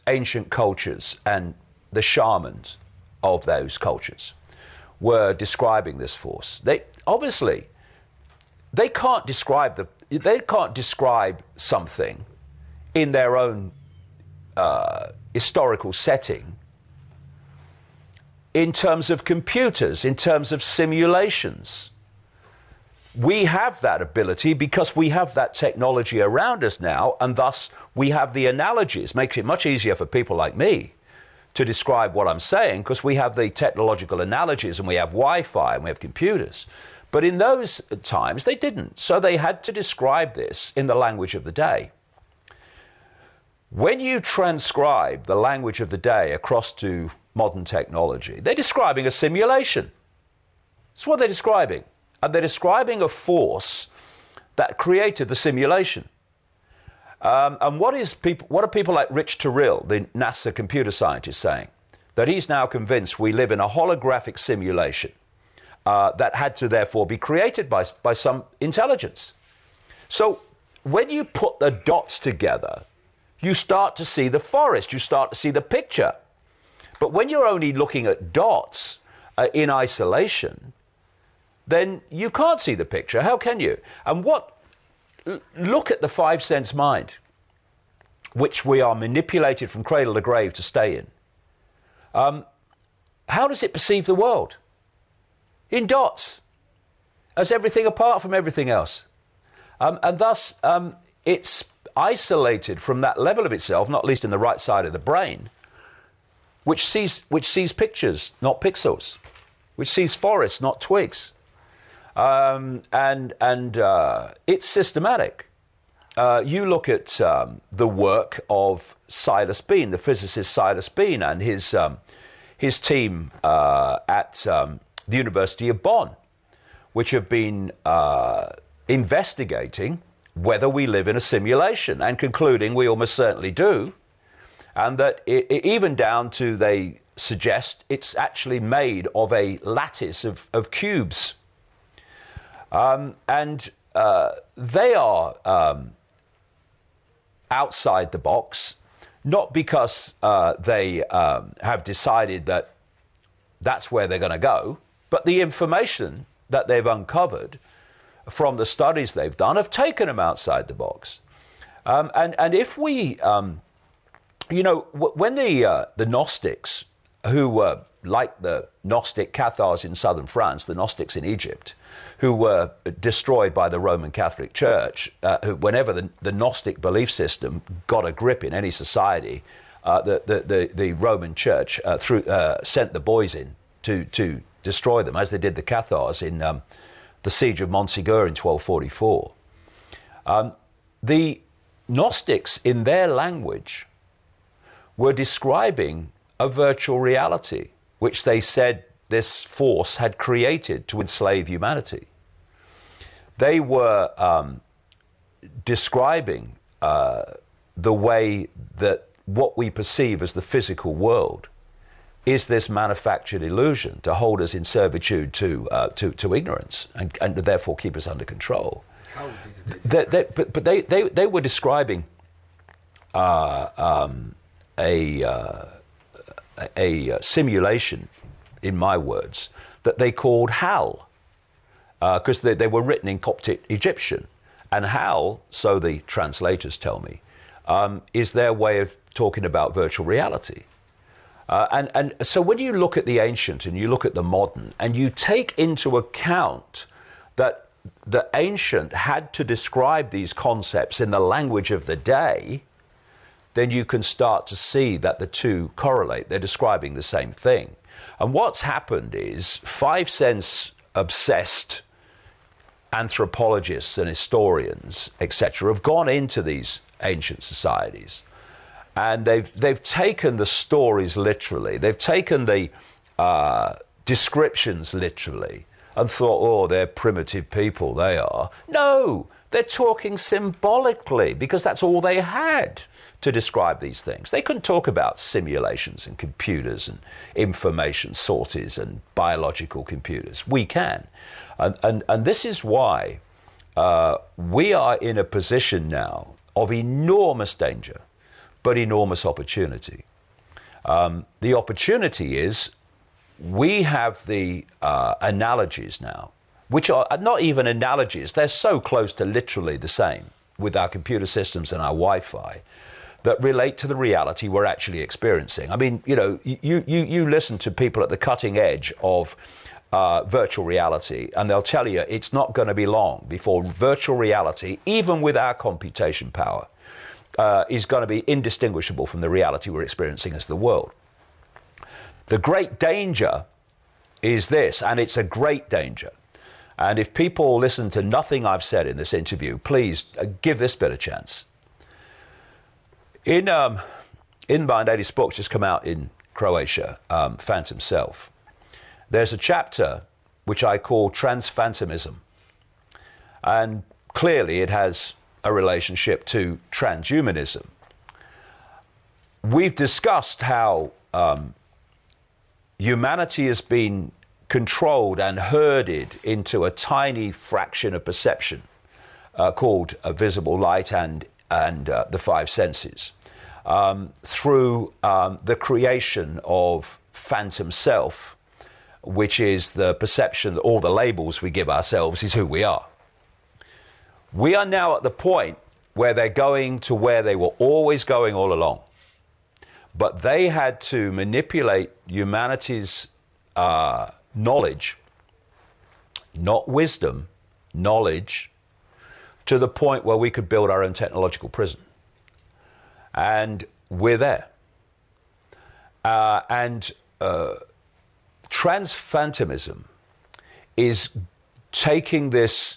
ancient cultures and the shamans of those cultures were describing this force, they can't describe something in their own historical setting in terms of computers, in terms of simulations. We have that ability because we have that technology around us now, and thus we have the analogies. Makes it much easier for people like me to describe what I'm saying because we have the technological analogies and we have Wi-Fi and we have computers. But in those times, they didn't. So they had to describe this in the language of the day. When you transcribe the language of the day across to modern technology, they're describing a simulation. That's what they're describing. And they're describing a force that created the simulation. And what are people like Rich Terrell, the NASA computer scientist, saying? That he's now convinced we live in a holographic simulation that had to therefore be created by some intelligence. So when you put the dots together, you start to see the forest, you start to see the picture. But when you're only looking at dots in isolation, then you can't see the picture. How can you? And look at the five sense mind, which we are manipulated from cradle to grave to stay in. How does it perceive the world? In dots, as everything apart from everything else. And thus, it's isolated from that level of itself, not least in the right side of the brain, which sees pictures, not pixels, which sees forests, not twigs. And it's systematic. You look at the work of Silas Bean, the physicist Silas Bean, and his team at the University of Bonn, which have been investigating whether we live in a simulation and concluding we almost certainly do, and that even down to, they suggest, it's actually made of a lattice of cubes. And they are outside the box, not because they have decided that that's where they're going to go, but the information that they've uncovered from the studies they've done have taken them outside the box. And if we, when the Gnostics, who were like the Gnostic Cathars in southern France, the Gnostics in Egypt, who were destroyed by the Roman Catholic Church, whenever the Gnostic belief system got a grip in any society, the Roman Church sent the boys in to destroy them, as they did the Cathars in the siege of Montségur in 1244. The Gnostics, in their language, were describing a virtual reality, which they said this force had created to enslave humanity. They were describing the way that what we perceive as the physical world is this manufactured illusion to hold us in servitude to ignorance and therefore keep us under control. How did they? But they were describing a simulation, in my words, that they called Hal, because they were written in Coptic Egyptian. And Hal, so the translators tell me, is their way of talking about virtual reality. And so when you look at the ancient and you look at the modern, and you take into account that the ancient had to describe these concepts in the language of the day, then you can start to see that the two correlate. They're describing the same thing. And what's happened is five-sense obsessed anthropologists and historians, etc., have gone into these ancient societies, and they've taken the stories literally. They've taken the descriptions literally and thought, oh, they're primitive people, they are. No, they're talking symbolically because that's all they had to describe these things. They couldn't talk about simulations and computers and information sources and biological computers. We can. And this is why we are in a position now of enormous danger, but enormous opportunity. The opportunity is we have the analogies now, which are not even analogies, they're so close to literally the same with our computer systems and our Wi-Fi, that relate to the reality we're actually experiencing. I mean, you know, you listen to people at the cutting edge of virtual reality, and they'll tell you it's not going to be long before virtual reality, even with our computation power, is going to be indistinguishable from the reality we're experiencing as the world. The great danger is this, and it's a great danger. And if people listen to nothing I've said in this interview, please give this bit a chance. In my latest book, just come out in Croatia, Phantom Self, there's a chapter which I call Transphantomism. And clearly it has a relationship to transhumanism. We've discussed how humanity has been controlled and herded into a tiny fraction of perception called visible light and the five senses through the creation of phantom self, which is the perception that all the labels we give ourselves is who we are. We are now at the point where they're going to where they were always going all along. But they had to manipulate humanity's knowledge, not wisdom, knowledge, to the point where we could build our own technological prison. And we're there. Transphantomism is taking this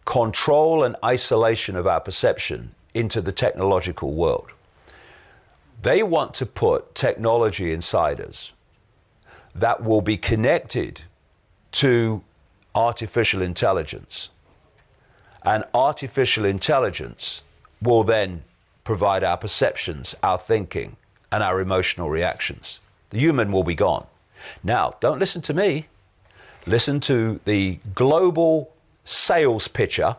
control and isolation of our perception into the technological world. They want to put technology inside us that will be connected to artificial intelligence. And artificial intelligence will then provide our perceptions, our thinking, and our emotional reactions. The human will be gone. Now, don't listen to me. Listen to the global sales pitcher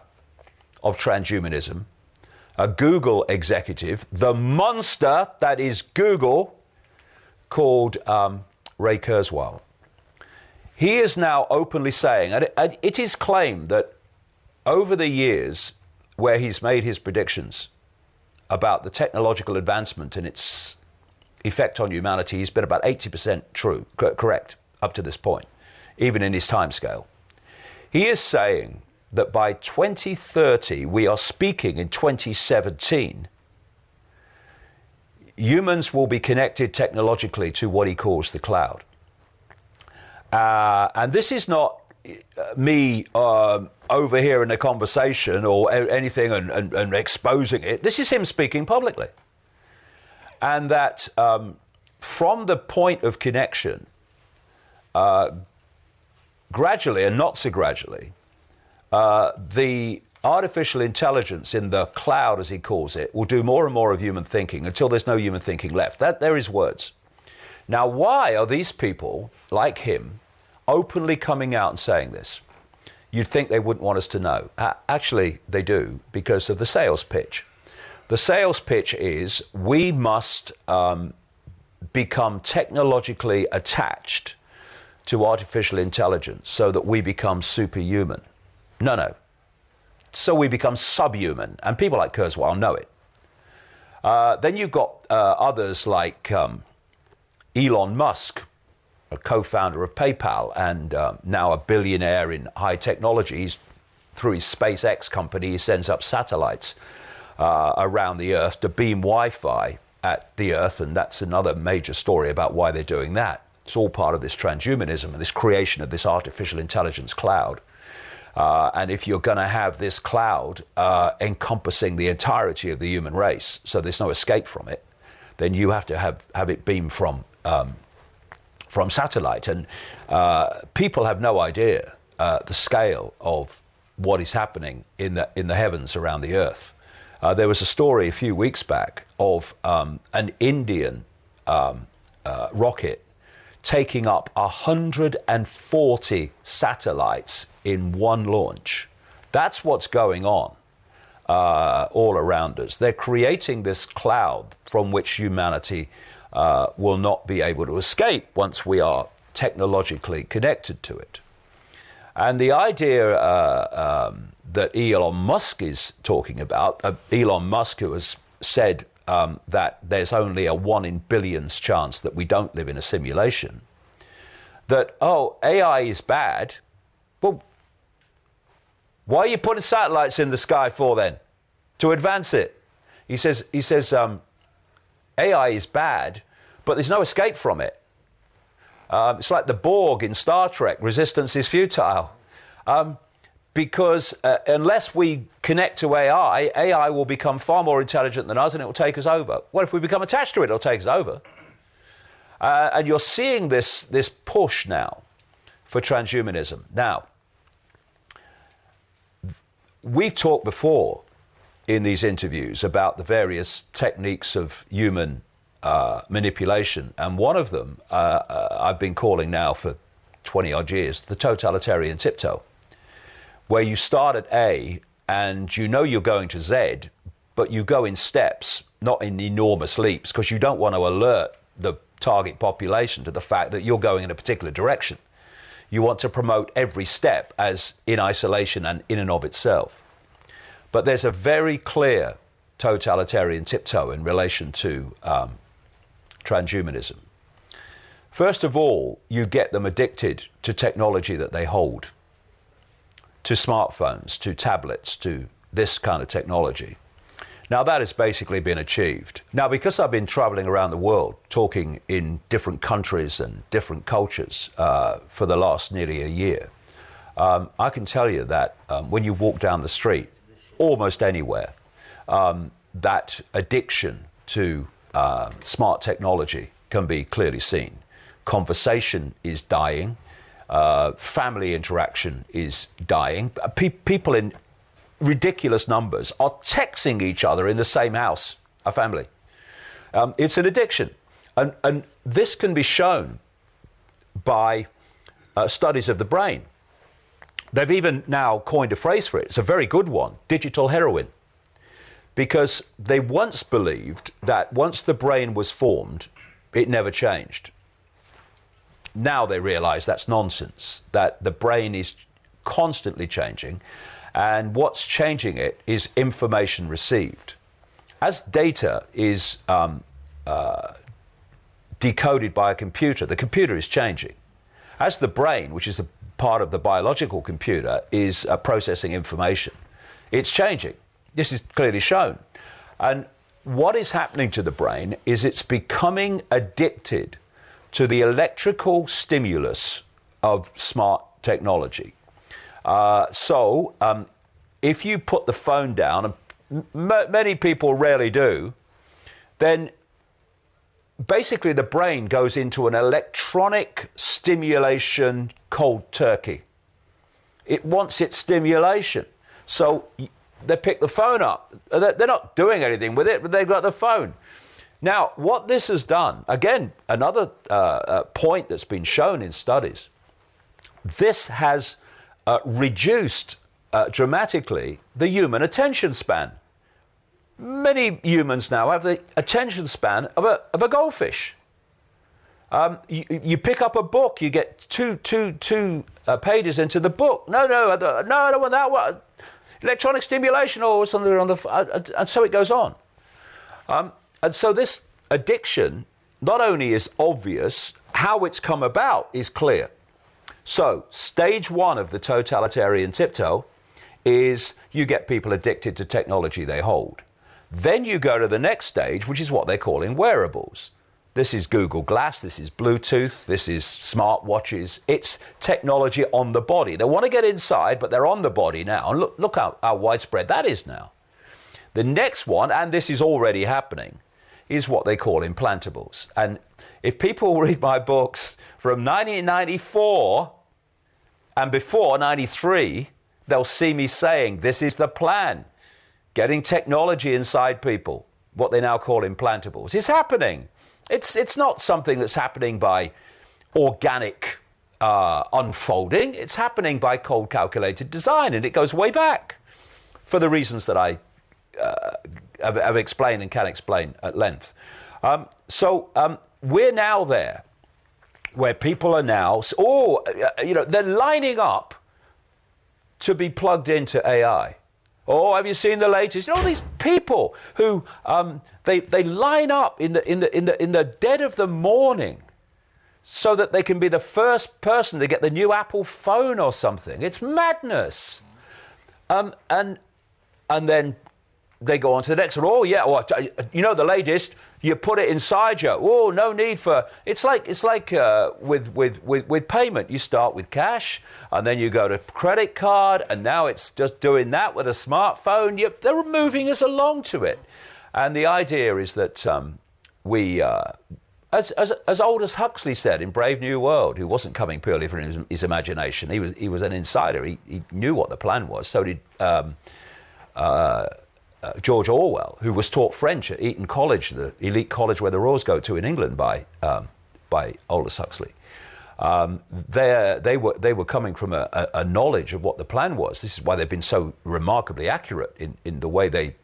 of transhumanism, a Google executive, the monster that is Google, called Ray Kurzweil. He is now openly saying, and it is claimed that over the years where he's made his predictions about the technological advancement and its effect on humanity, he's been about 80% true, correct, up to this point, even in his timescale. He is saying that by 2030, we are speaking in 2017, humans will be connected technologically to what he calls the cloud. And this is not me overhearing a conversation or anything and exposing it. This is him speaking publicly. And that from the point of connection, gradually and not so gradually, the artificial intelligence in the cloud, as he calls it, will do more and more of human thinking until there's no human thinking left. They're his words. Now, why are these people, like him, openly coming out and saying this? You'd think they wouldn't want us to know. Actually, they do, because of the sales pitch. The sales pitch is, we must become technologically attached to artificial intelligence so that we become superhuman. No. So we become subhuman. And people like Kurzweil know it. Then you've got others like Elon Musk, a co-founder of PayPal and now a billionaire in high technology. Through his SpaceX company, he sends up satellites around the Earth to beam Wi-Fi at the Earth, and that's another major story about why they're doing that. It's all part of this transhumanism and this creation of this artificial intelligence cloud. And if you're going to have this cloud encompassing the entirety of the human race, so there's no escape from it, then you have to have it beamed from satellite. And people have no idea the scale of what is happening in the heavens around the Earth. There was a story a few weeks back of an Indian rocket taking up 140 satellites in one launch. That's what's going on all around us. They're creating this cloud from which humanity will not be able to escape once we are technologically connected to it. And the idea that Elon Musk is talking about, Elon Musk, who has said that there's only a 1 in billions chance that we don't live in a simulation, that, oh, AI is bad. Well, why are you putting satellites in the sky for then? To advance it. He says AI is bad, but there's no escape from it. It's like the Borg in Star Trek, resistance is futile. Because unless we connect to AI will become far more intelligent than us and it will take us over. Well, if we become attached to it, it'll take us over. And you're seeing this push now for transhumanism. Now, we've talked before in these interviews about the various techniques of human manipulation, and one of them I've been calling now for 20-odd years, the totalitarian tiptoe, where you start at A and you know you're going to Z, but you go in steps, not in enormous leaps, because you don't want to alert the target population to the fact that you're going in a particular direction. You want to promote every step as in isolation and in and of itself. But there's a very clear totalitarian tiptoe in relation to transhumanism. First of all, you get them addicted to technology that they hold, to smartphones, to tablets, to this kind of technology. Now, that has basically been achieved. Now, because I've been traveling around the world, talking in different countries and different cultures for the last nearly a year, I can tell you that when you walk down the street, almost anywhere, that addiction to smart technology can be clearly seen. Conversation is dying. Family interaction is dying. People in ridiculous numbers are texting each other in the same house, a family. It's an addiction. And this can be shown by studies of the brain. They've even now coined a phrase for it. It's a very good one, digital heroin. Because they once believed that once the brain was formed, it never changed. Now they realize that's nonsense, that the brain is constantly changing, and what's changing it is information received. As data is decoded by a computer, the computer is changing. As the brain, which is a part of the biological computer, is processing information, it's changing. This is clearly shown. And what is happening to the brain is it's becoming addicted to the electrical stimulus of smart technology. So if you put the phone down, and many people rarely do, then basically the brain goes into an electronic stimulation cold turkey. It wants its stimulation. So they pick the phone up. They're not doing anything with it, but they've got the phone. Now, what this has done, again, another point that's been shown in studies, this has reduced dramatically the human attention span. Many humans now have the attention span of a goldfish. You pick up a book, you get two pages into the book. No, I don't want that one. Electronic stimulation or something on the, and so it goes on. And so this addiction not only is obvious, how it's come about is clear. So stage one of the totalitarian tiptoe is you get people addicted to technology they hold. Then you go to the next stage, which is what they're calling wearables. This is Google Glass, this is Bluetooth, this is smartwatches. It's technology on the body. They want to get inside, but they're on the body now. And look how widespread that is now. The next one, and this is already happening, is what they call implantables. And if people read my books from 1994 and before 93, they'll see me saying this is the plan. Getting technology inside people, what they now call implantables. It's happening. It's not something that's happening by organic unfolding. It's happening by cold calculated design, and it goes way back for the reasons that I have explained and can explain at length. We're now there where people are now, they're lining up to be plugged into AI. Oh, have you seen the latest? You know, these people who they line up in the dead of the morning so that they can be the first person to get the new Apple phone or something. It's madness. And then they go on to the next one. Oh yeah, well, you know the latest. You put it inside you. Oh, no need for. It's like with payment. You start with cash, and then you go to credit card, and now it's just doing that with a smartphone. They're moving us along to it, and the idea is that we. As old as Huxley said in Brave New World, who wasn't coming purely from his imagination, he was an insider. He knew what the plan was. So did George Orwell, who was taught French at Eton College, the elite college where the Royals go to in England, by Aldous Huxley. They were coming from a knowledge of what the plan was. This is why they've been so remarkably accurate in the way they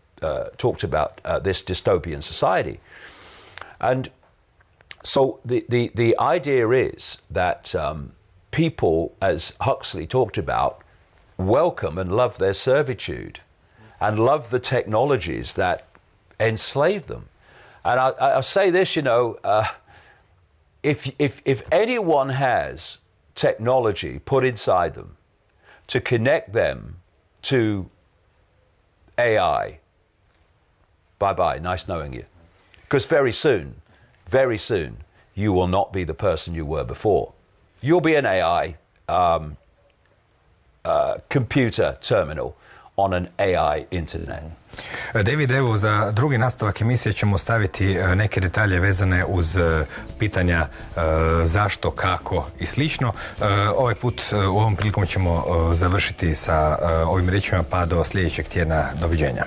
talked about this dystopian society. And so the idea is that people, as Huxley talked about, welcome and love their servitude and love the technologies that enslave them. And I'll say this, if anyone has technology put inside them to connect them to AI, bye-bye, nice knowing you. Because very soon, you will not be the person you were before. You'll be an AI computer terminal on an AI internet. David, evo za drugi nastavak emisije ćemo staviti neke detalje vezane uz pitanja zašto, kako i slično. Ovaj put, u ovom prilikom ćemo završiti sa ovim riječima pa do sljedećeg tjedna. Doviđenja.